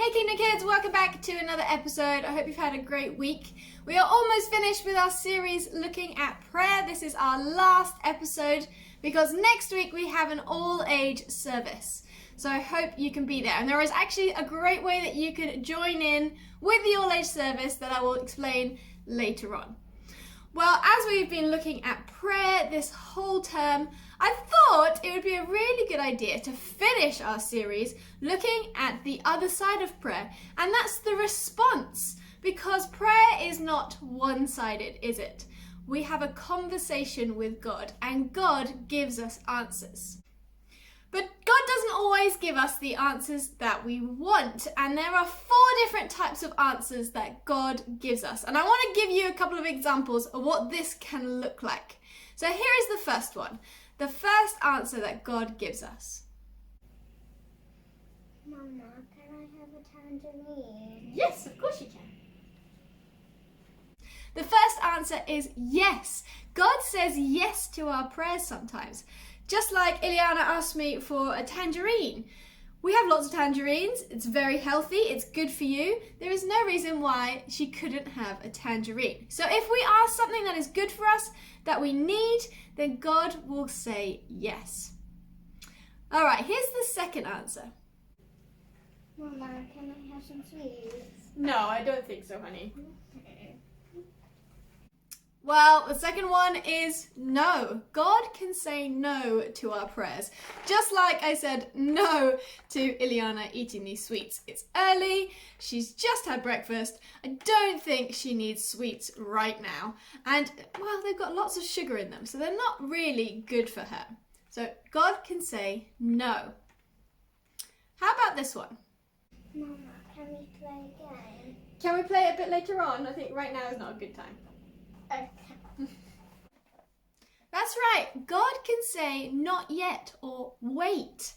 Hey Kingdom Kids, welcome back to another episode. I hope you've had a great week. We are almost finished with our series looking at prayer. This is our last episode because next week we have an all-age service. So I hope you can be there. And there is actually a great way that you can join in with the all-age service that I will explain later on. Well, as we've been looking at prayer this whole term, I thought it would be a really good idea to finish our series looking at the other side of prayer, and that's the response, because prayer is not one-sided, is it? We have a conversation with God, and God gives us answers. But God doesn't always give us the answers that we want, and there are 4 different types of answers that God gives us. And I want to give you a couple of examples of what this can look like. So here is the first one. The first answer that God gives us. Mama, can I have a tangerine? Yes, of course you can. The first answer is yes. God says yes to our prayers sometimes. Just like Ileana asked me for a tangerine. We have lots of tangerines. It's very healthy. It's good for you. There is no reason why she couldn't have a tangerine. So if we ask something that is good for us, that we need, then God will say yes. All right, here's the second answer. Mama, can I have some sweets? No, I don't think so, honey. Well, the second one is no. God can say no to our prayers. Just like I said no to Ileana eating these sweets. It's early, she's just had breakfast. I don't think she needs sweets right now. And, well, they've got lots of sugar in them, so they're not really good for her. So God can say no. How about this one? Mama, can we play a game? Can we play it a bit later on? I think right now is not a good time. Okay. That's right. God can say not yet or wait.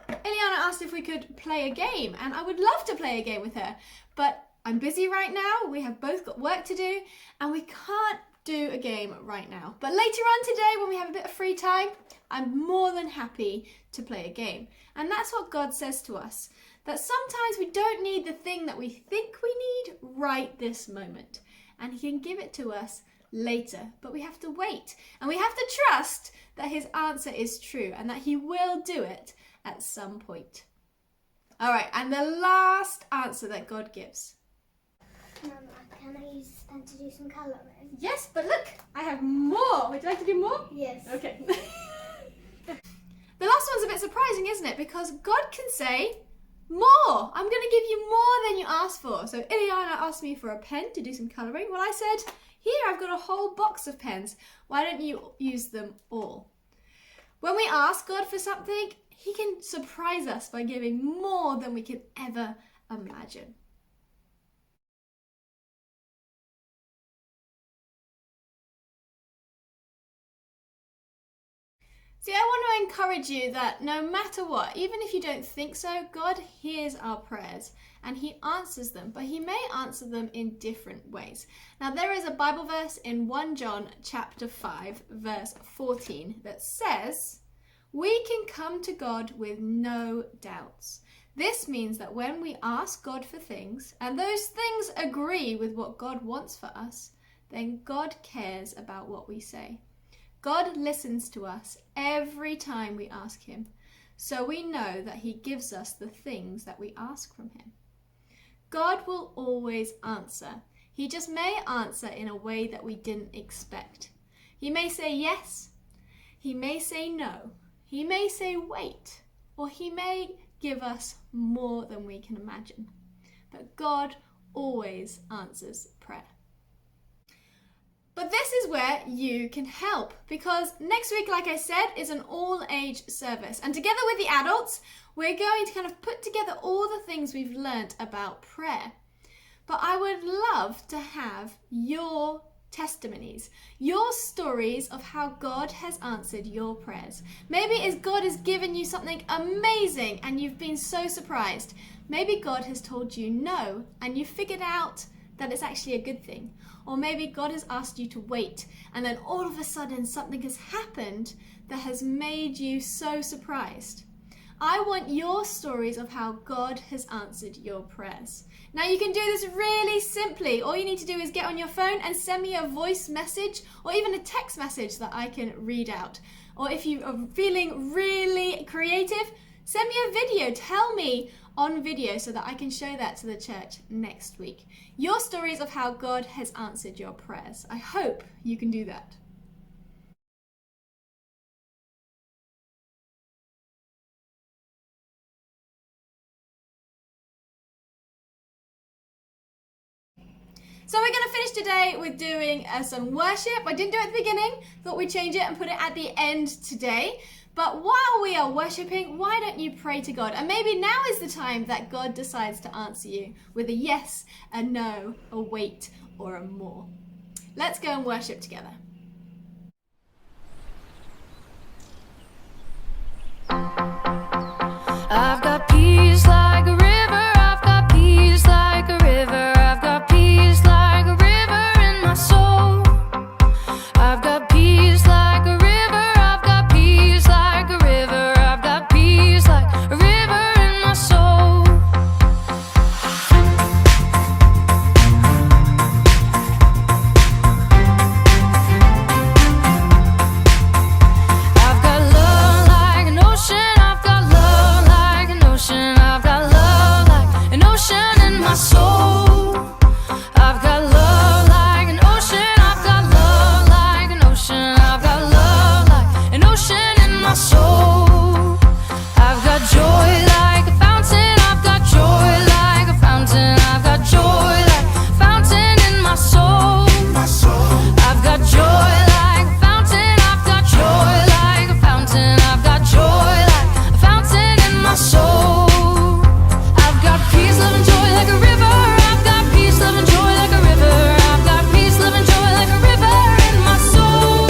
Ileana asked if we could play a game, and I would love to play a game with her, but I'm busy right now. We have both got work to do, and we can't do a game right now. But later on today, when we have a bit of free time, I'm more than happy to play a game. And that's what God says to us, that sometimes we don't need the thing that we think we need right this moment. And he can give it to us later, but we have to wait, and we have to trust that his answer is true and that he will do it at some point. All right, and the last answer that God gives. Mama, can I use this pen to do some colouring? Yes, but look, I have more. Would you like to do more? Yes. Okay. The last one's a bit surprising, isn't it? Because God can say more. I'm going to give you more than you asked for. So Ileana asked me for a pen to do some colouring. Well, I said, here, I've got a whole box of pens. Why don't you use them all? When we ask God for something, he can surprise us by giving more than we can ever imagine. See, I want to encourage you that no matter what, even if you don't think so, God hears our prayers and he answers them, but he may answer them in different ways. Now, there is a Bible verse in 1 John chapter 5, verse 14 that says, we can come to God with no doubts. This means that when we ask God for things, and those things agree with what God wants for us, then God cares about what we say. God listens to us every time we ask him, so we know that he gives us the things that we ask from him. God will always answer. He just may answer in a way that we didn't expect. He may say yes, he may say no, he may say wait, or he may give us more than we can imagine. But God always answers prayer. But this is where you can help, because next week, like I said, is an all-age service. And together with the adults, we're going to kind of put together all the things we've learnt about prayer. But I would love to have your testimonies, your stories of how God has answered your prayers. Maybe it's God has given you something amazing and you've been so surprised. Maybe God has told you no and you figured out that it's actually a good thing. Or maybe God has asked you to wait and then all of a sudden something has happened that has made you so surprised. I want your stories of how God has answered your prayers. Now you can do this really simply. All you need to do is get on your phone and send me a voice message or even a text message that I can read out. Or if you are feeling really creative, send me a video. Tell me on video so that I can show that to the church next week. Your stories of how God has answered your prayers. I hope you can do that. So we're going to finish today with doing some worship. I didn't do it at the beginning, thought we'd change it and put it at the end today. But while we are worshiping, why don't you pray to God? And maybe now is the time that God decides to answer you with a yes, a no, a wait, or a more. Let's go and worship together. I've got peace like a river, I've got peace like a river, I've got peace like a river in my soul. I've got peace like a river, I've got peace like a river, I've got peace like a river in my soul. I've got love like an ocean, I've got love like an ocean, I've got love like an ocean in my soul. I've got love like an ocean, I've got love like an ocean, I've got love like an ocean in my soul. I've got joy like a fountain, I've got joy like a fountain, I've got joy like a fountain in my soul. I've got joy like a fountain, I've got joy like a fountain, I've got joy like a fountain in my soul. I've got peace, love and joy like a river, I've got peace, love and joy like a river, I've got peace, love and joy like a river in my soul.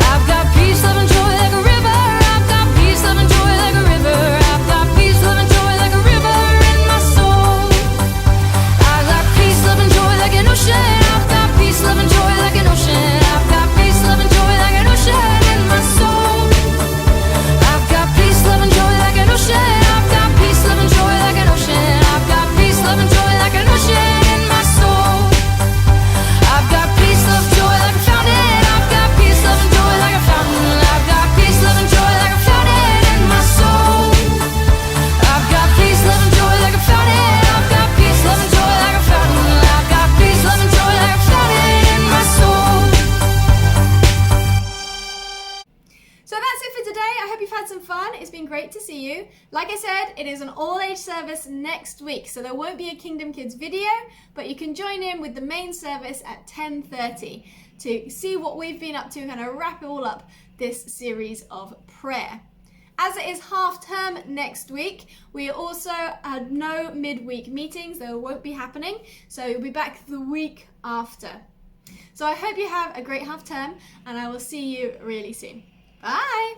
I've got peace, love and joy like a river, I've got peace, love and joy like a river, I've got peace, love and joy like a river in my soul. I've got peace, love and joy like an ocean, I've got peace, love and joy like an ocean, I've got peace, love and joy like an ocean in my soul. I've got peace, love and joy like an ocean, I've got peace, love and joy like an ocean, I've got peace, love and joy like an ocean in my soul. I've got peace, love, joy like a fountain, I've got peace, love and joy like a fountain, I've got peace, love and joy like a fountain in my soul. I've got peace, love and joy like a fountain, I've got peace, love and joy like a fountain, I've got peace, love and joy like a fountain in my soul. So that's it for today. I hope you've had some fun. It's been great to see you. Like I said, it is an all-age service next week, so there won't be a Kingdom Kids video, but you can join in with the main service at 10:30 to see what we've been up to and kind of wrap it all up this series of prayer. As it is half term next week, we also had no midweek meetings. They won't be happening, so you'll be back the week after. So I hope you have a great half term, and I will see you really soon. Bye!